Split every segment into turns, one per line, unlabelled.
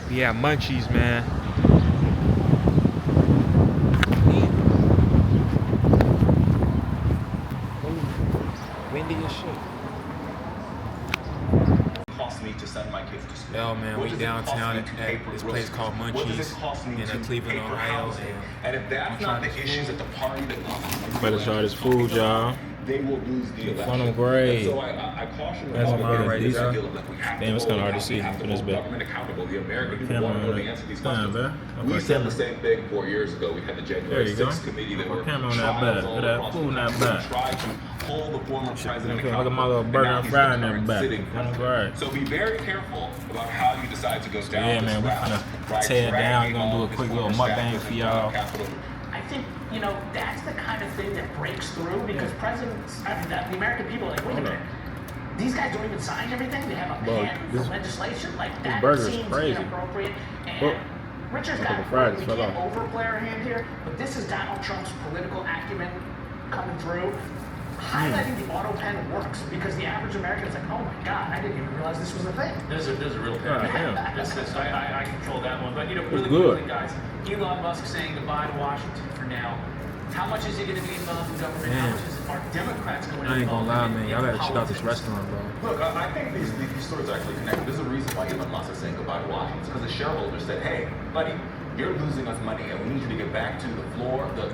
Yeah, munchies, man. Windy as shit.
Cost me to send my kids to school.
Yo, man, we downtown at this place called Munchies in Cleveland, Ohio.
And if that's not the issues at the party that
Better try this food, y'all.
they will lose the election.
Funnel grade.
So I caution
That's
all
mine right
this
there.
idea of like we have
Damn, it's
to
kinda
hold
hard to see
have to
in this
hold
bit.
government accountable. The American people
Camera
want to know
on
the
it.
answer to these
Damn,
questions.
man.
We
Okay,
said
camera.
the same thing 4 years ago. We had the
There
January
you go.
6th committee that were
Camera on that
trials
back.
all
Look at that
across
food in
the
that
country
back.
to try to hold the former president
Okay, look at
accountable.
my little
And
burger
now
and
he's
fry
the
in that
current
back.
sitting
That's
president.
right.
So be very careful about how you decide to go down
Yeah,
this
man, we
route.
finna
Right?
tear it down.
Dragging
We're gonna do
all
a
his
quick little
former
mukbang
staffers
for
into
y'all.
Capitol.
I think, that's the kind of thing that breaks through because presidents, the American people are like, wait a minute. These guys don't even sign everything. They have a
Bro,
hand for
this-
legislation. Like, that
burger's
seems
crazy.
inappropriate. And
Look,
Richard's
look at
got
the fries,
we
fell
can't
off.
overplay our hand here, but this is Donald Trump's political acumen coming through. Highlighting the auto pen works because the average American is like, oh my God, I didn't even realize this was a thing.
There's a real
God
pain.
damn.
I control that one. But really
good.
quickly, guys, Elon Musk saying goodbye to Washington for now. How much is he going to be involved in government? How
Man.
much are Democrats going to
I
be
ain't gonna
involved
lie,
in
man. Y'all gotta check out this
politics?
restaurant, bro.
Look, I think these stories are actually connected. There's a reason why Elon Musk is saying goodbye to Washington. It's because the shareholders said, hey, buddy, you're losing us money and we need you to get back to the floor, the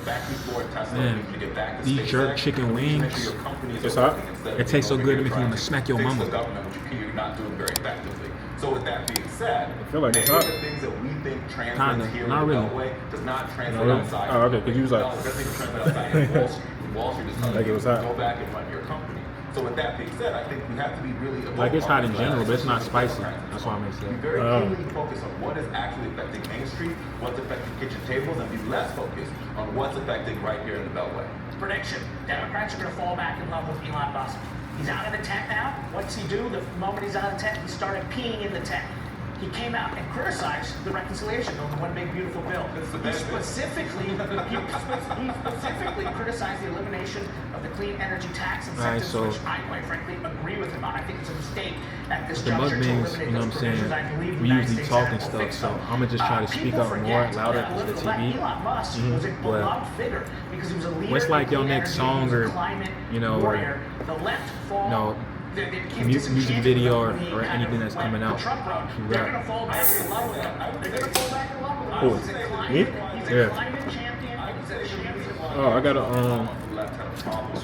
factory floor at Tesla.
Man,
We need you to get back to
these
SpaceX.
jerk chicken
We need to make
wings,
sure your companies
it's
are
hot.
working instead of
It tastes so
over
good
here
to make you
trying
wanna smack your
fix
mama.
the government, which you're not doing very effectively. So with that being said,
I feel like it's
many
hot.
of the things that we think translates
Kinda,
here
not
in the
really.
Beltway does not translate
really?
outside.
Oh, okay, 'cause you was like-
No, it doesn't even translate outside in Wall Street. Wall Street is telling
Like it
you
was hot.
go back and run your company. So with that being said, I think we have to be really
Like, it's hot in
above
general, but it's not
especially
spicy.
Democrats.
That's why I may say.
Be very
Oh.
keenly focused on what is actually affecting Main Street, what's affecting kitchen tables, and be less focused on what's affecting right here in the Beltway.
Prediction: Democrats are going to fall back in love with Elon Musk. He's out of the tent now. What's he do? The moment he's out of the tent, he started peeing in the tent. He came out and criticized the reconciliation bill, the one big beautiful bill. He specifically criticized the elimination of the clean energy tax incentives,
so
which I quite frankly agree with him on. I think it's a mistake at this
The
juncture to
mukbangs,
eliminate
you know
those
what I'm saying?
provisions. I believe the
We
United
usually
States
talk
Senate
and
will
stuff,
fix
so
them.
I'ma just try to speak
People
up more,
forget
louder
that
to the
Elon
TV.
Musk was a
But
beloved figure because he was a leader.
what's like
in
your
clean
next
energy,
song
he was a
or,
climate
you know, or,
warrior. The left fall.
know,
they became
music
disenchanted
video
when he
or
kind
anything
of
that's
went
coming
the
out.
Trump road.
You
They're
rap.
gonna fall back in love with him. They're gonna fall back in love with him.
Who?
He's a climate,
Me?
he's a
Yeah.
climate champion.
Oh, I got a So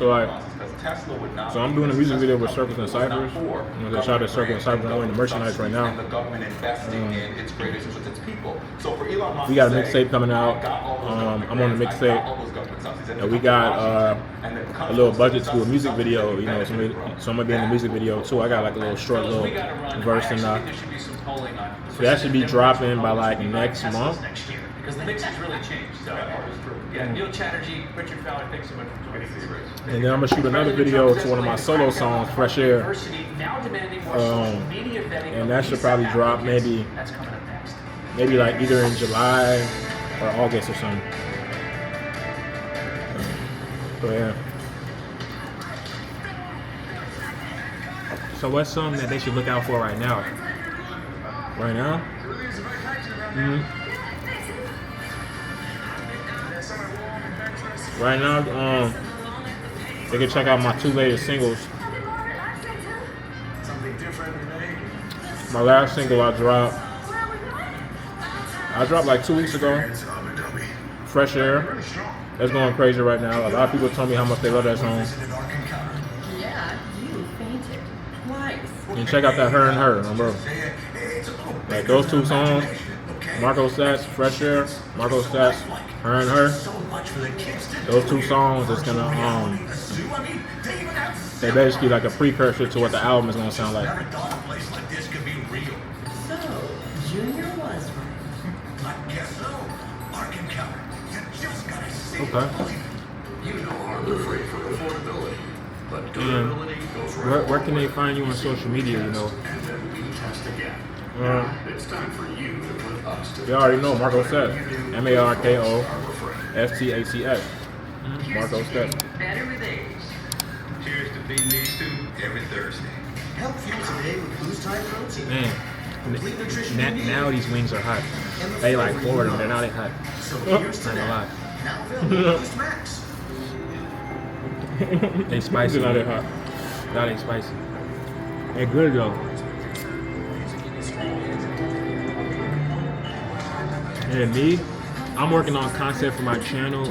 so I'm doing a music video with Circles and Cyphers. You know, they shot at Circles and Cyphers. I'm wearing the merchandise right now. We got a mixtape coming out. I'm on the mixtape. And we got a little budget to do a music video. You know, so I'm gonna be in the music video too. I got like a little short little verse and
There should be some polling on.
so that should be dropping by like next
Teslas
month.
next year.
Because the mix has really changed. So, yeah, Neil Chatterjee, Richard Fowler, thanks so much for joining us.
And then I'm gonna shoot another video to one of my solo songs, Fresh Air. And that should probably drop maybe like either in July or August or something. So yeah.
So what's something that they should look out for right now?
Right now? Right now, they can check out my 2 latest singles. My last single I dropped like 2 weeks ago. Fresh Air. That's going crazy right now. A lot of people told me how much they love that song.
Yeah, you fainted twice.
And check out that Her and Her, my bro. Like those 2 songs, Marko Stats, Fresh Air, Marko Stats, Her and Her. Those 2 songs is gonna they basically like a precursor to what the album is gonna sound like.
So, Junior was right.
Okay. And where can they find you on social media, you know? You already know Marko Stats. MARKOSTACS. Marko Stats.
Better with age.
Cheers to feeding these two every Thursday.
Help fuel today with Boost High Protein.
Man,
complete nutrition you need.
Now these wings are hot. They like forward them, now they hot.
So
Oh,
here's to
not gonna lie.
that. Now available at Boost Max.
They spicy.
Now they hot.
Now they spicy.
They're good though. And me, I'm working on content for my channel,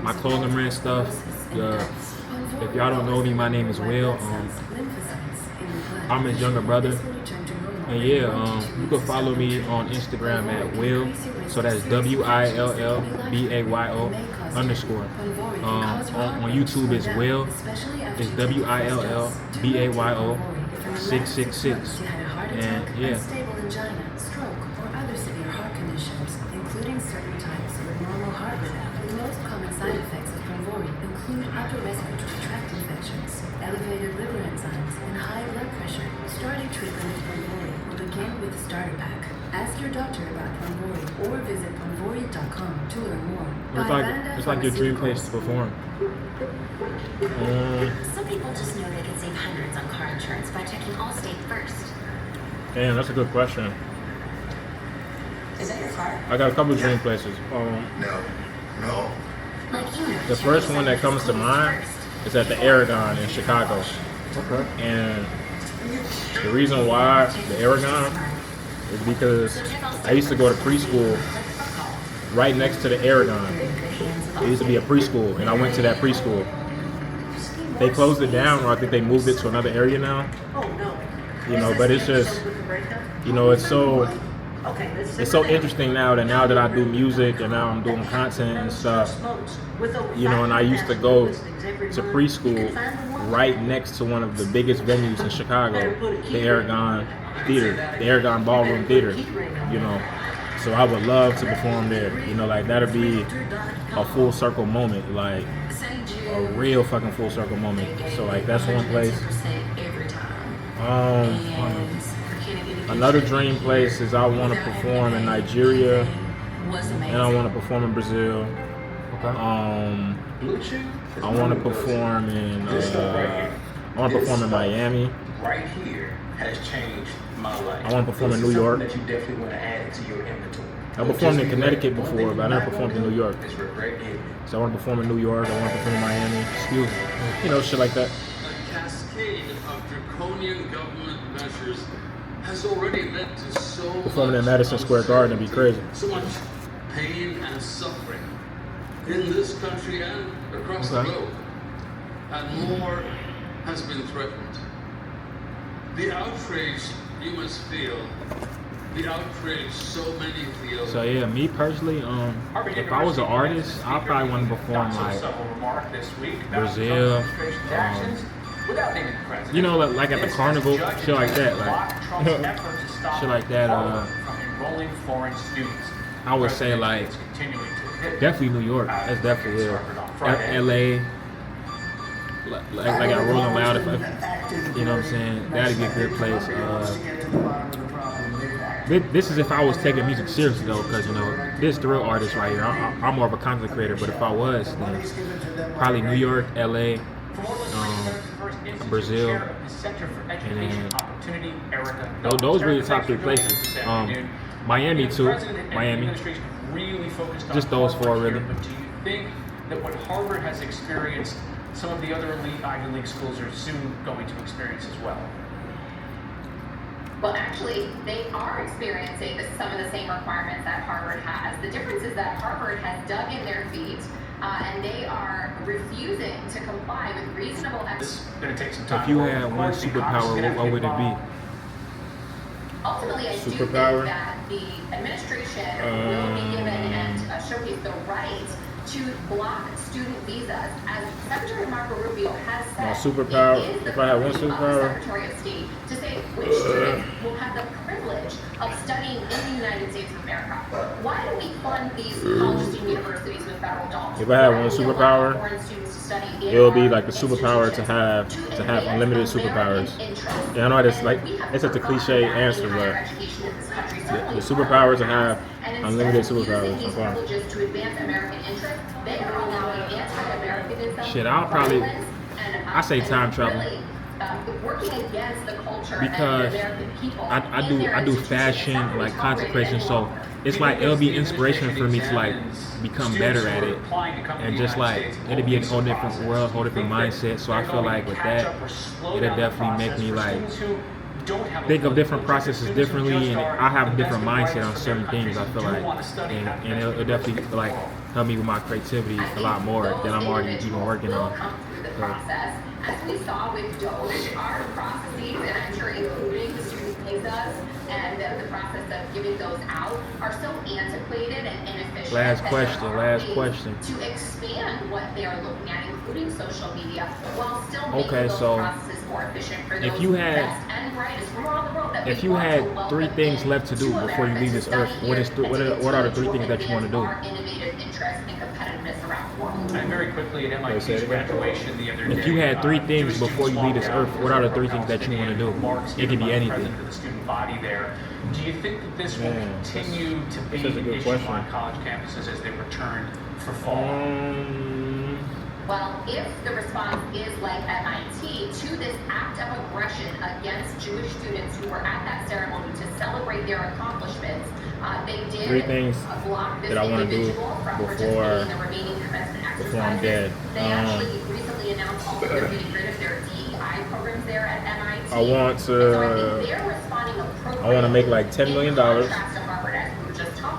my clothing brand stuff. If y'all don't know me, my name is Will. I'm his younger brother. And yeah, you can follow me on Instagram at Will. So that's WILLBAYO _ on YouTube is Will. It's WILLBAYO 666. And yeah.
Including certain types of abnormal heart rhythm. The most common side effects of Ponvory include upper respiratory tract infections, elevated liver enzymes, and high blood pressure. Starting treatment with Ponvory will begin with the starter pack. Ask your doctor about Ponvory or visit ponvory.com to learn more.
It's like your dream place to perform.
Some people just know they can save hundreds on car insurance by checking Allstate first.
Damn, that's a good question.
Is that your car?
I got a couple of dream places.
No.
Like you know,
The first one that comes to mind is at the Aragon in Chicago.
Okay.
And the reason why the Aragon is because I used to go to preschool right next to the Aragon. It used to be a preschool, and I went to that preschool. They closed it down, or I think they moved it to another area now. You know, but it's just, you know, it's so interesting now that I do music and now I'm doing content and stuff. You know, and I used to go to preschool right next to one of the biggest venues in Chicago, the Aragon Theater, the Aragon Ballroom Theater, you know. So I would love to perform there, you know, like that'd be a full circle moment, like a real fucking full circle moment. So like that's one place. Another dream place is I want to perform in Nigeria and I want to perform in Brazil. I want to perform in Miami.
Right here has changed my life.
I want to perform in New York.
That you definitely want to add to your inventory.
I performed in Connecticut before, but I never performed in New York.
It's regret giving.
So I want to perform in New York. I want to perform in Miami. Excuse me. You know, shit like that.
A cascade of draconian government measures has already led to so
Performing in
much
Madison Square Garden would be crazy.
So much pain and suffering in this country and across the globe. And more has been threatened. The outrage you must feel, the outrage so many feel.
So yeah, me personally, if I was an artist, I probably want to perform like Brazil, you know, like at the carnival, shit like that, like shit like that. I would say like definitely New York. That's definitely it. LA, like at Rolling Loud, if you know what I'm saying, that'd be a good place. This is if I was taking music seriously though, because you know this is the real artist right here. I'm more of a content creator, but if I was, then probably New York, LA, Brazil, and then those were the top three places. Miami too, Miami. Just those four really.
But do you think that what Harvard has experienced, some of the other elite Ivy League schools are soon going to experience as well?
Well, actually, they are experiencing some of the same requirements that Harvard has. The difference is that Harvard has dug in their feet, and they are refusing to comply with reasonable
This is going to take some time.
If you had one superpower, what would it be?
Ultimately, I do think
Superpower?
that the administration will be given and showcase the right to block student visas, as Secretary Marko has said.
My superpower,
it is the
if I had one
purview of the
superpower?
Secretary of State to say which students will have the privilege of studying in the United States of America. Why do we fund these colleges and universities with federal dollars?
If I had
Why
one
do we allow
superpower,
foreign students to study in
it would be
our
like the superpower to have unlimited superpowers. Yeah, I know it's like it's such a cliche answer, but the superpower to have unlimited superpowers. I'm fine.
Shit, I'll probably, I say time travel.
working against the culture
because
and the American people.
I do fashion, like content creation, so it's like it'll be inspiration for me to like become better at it, and just like it'll be a whole different world, whole different mindset. So I feel like with that, it'll definitely make me like think of different processes differently, and I have a different mindset on certain things. I feel like, and it'll definitely like help me with my creativity a lot more than I'm already even working on.
Process. As we saw with Doge, our processes, and I'm sure including the student visas and the process of giving those out, are so antiquated and inefficient.
Last question.
To expand what they are looking at, including social media, while still making those
so
processes more efficient for those
if you had
best and brightest from around the world. That
if you had 3 things left to do before you leave this earth, what are the 3 things that you want to do?
Innovative interest and competitiveness around the world.
And very quickly at MIT's graduation the other day.
If you had 3 things before you leave this earth, what are the 3 things that you want to do? It could be anything.
The student body there. Do you think that this will continue to be an issue on college campuses as they return for fall?
Well, if the response is like MIT to this act of aggression against Jewish students who were at that ceremony to celebrate their accomplishments, they did
3 things
block this
that I want to do before I'm dead.
They actually recently announced also they're getting rid of their DEI programs there at MIT.
I want to make like $10 million.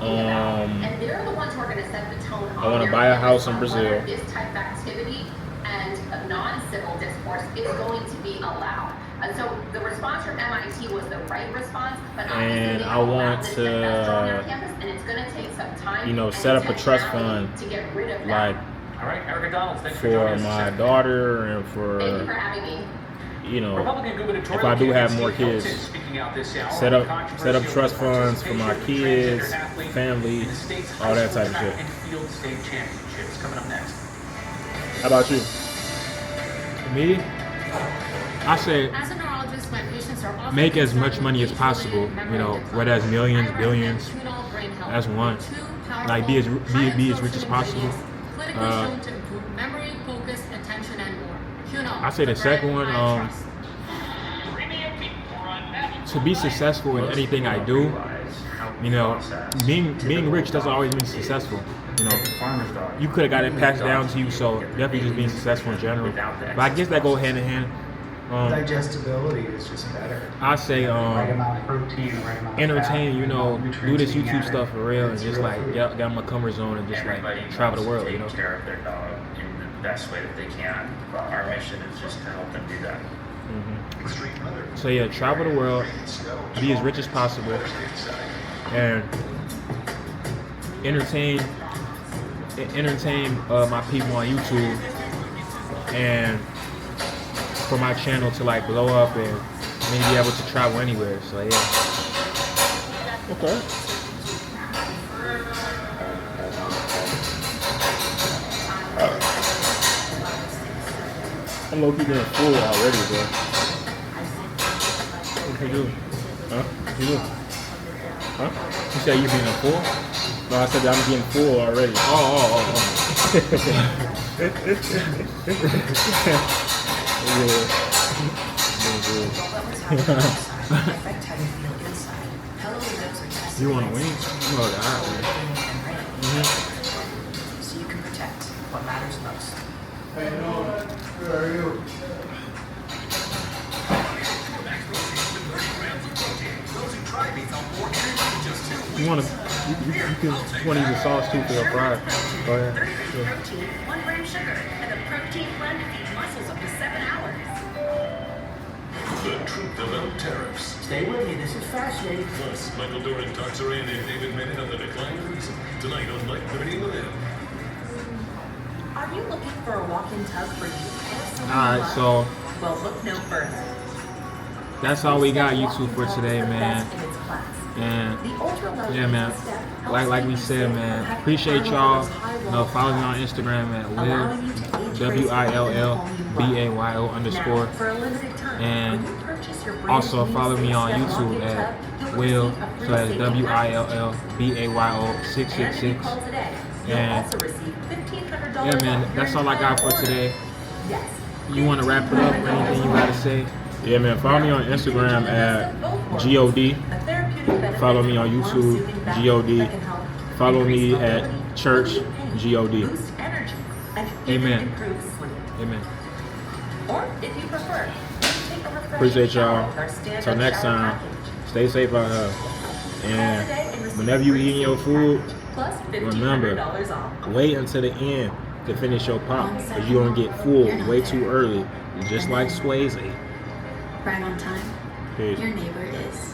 And they're the ones who are going to set the tone.
I want to buy a house in Brazil.
This type of activity and a non-civil discourse is going to be allowed. And so the response from MIT was the right response, but
and I want to,
and it's going to take some time,
set up a trust fund,
to get rid of
like,
all right, Erica Donalds, thanks
for my daughter and
for having me.
If I do have more kids, set up trust funds for my kids, family, all that type of shit. How about you? Me? I say make as much money as possible. Whether that's millions, billions. That's one. Like be as rich as possible. I say the second one, to be successful in anything I do, being rich doesn't always mean successful. You could have got it passed down to you, so definitely just being successful in general. But I guess that go hand in hand.
Digestibility is just better.
I say
right amount of protein, right amount of
entertain,
fat,
do this YouTube stuff for real, and just like get in my comfort zone and just like travel the world.
Take care of their dog in the best way that they can. Our mission is just to help them do that.
So yeah, travel the world, be as rich as possible, and entertain my people on YouTube, and for my channel to like blow up and maybe be able to travel anywhere. So yeah. Okay. I'm low-key getting full already, bro. What you do? Huh? What you do? Huh? You said you being full? No, I said that I'm getting full already. You want to win? Oh, God.
So you can protect what matters most.
Hey, Noah, where are you?
You want to use the sauce too for your fries. Go ahead.
30 protein, 1 gram sugar, and a protein blend to feed muscles up to 7 hours.
The truth about tariffs.
Stay with me, this is fascinating.
Plus, Michael Doran talks Iran and David Mamet on the decline of reason. Tonight on Night 30 Live.
Are you looking for a walk-in tub for you?
Alright, so
well, look no further.
That's all we got YouTube for today, man. And yeah, man, like we said, man, appreciate y'all. Follow me on Instagram at WILLBAYO _. And also follow me on YouTube at Will, so that's WILLBAYO 666. And yeah, man, that's all I got for today. You want to wrap it up or anything you got to say? Yeah, man. Follow me on Instagram at GOD. Follow me on YouTube, GOD. Follow me at church, GOD. Amen. Amen.
Or if you prefer, take a refreshing
Appreciate y'all.
shower with our standard
Till next
shower
time,
package.
stay safe out here. And whenever you eating your food,
Plus
remember,
$1,500 off.
wait until the end to finish your pop, because you're going to get full way too early, just like Swayze.
Right on time.
Peace.
Your neighbor is.